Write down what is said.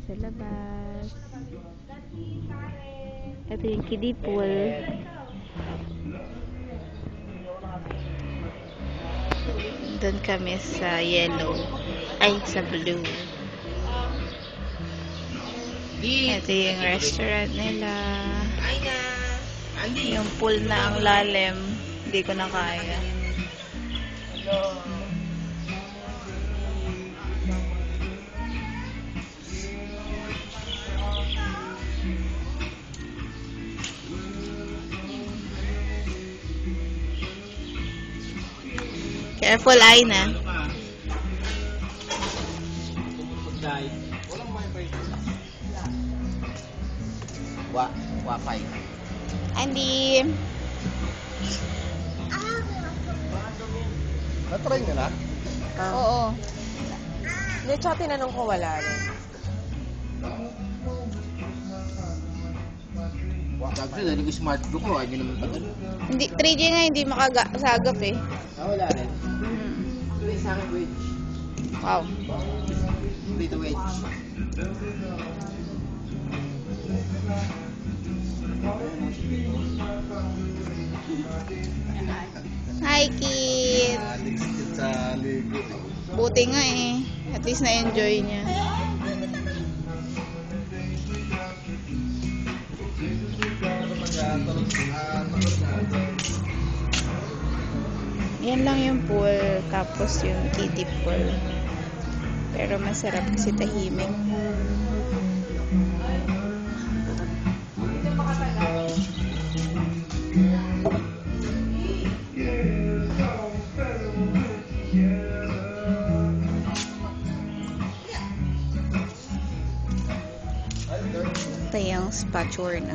sa labas. Ito yung kiddie pool. Doon kami sa yellow. Ay, sa blue. Ito yung restaurant nila. Yung pool na ang lalim. Hindi ko na kaya. Careful, Aina. Wa-fi. Andy. Na-try nyo na? Oo. Hindi, tsaka tinanong ko wala rin. Sabi ko, dali ko smart ko, ay di naman tagal. Hindi, 3G nga hindi makasagap eh. Wala rin. Tuloy sa akin wedge. Wow. Dito wedge. Hi, kid. Sa ligo. Buti nga eh. At least na-enjoy niya. Yan lang yung pool. Tapos yung kiddie pool. Pero masarap kasi tahimik. Ito yung spa tour na.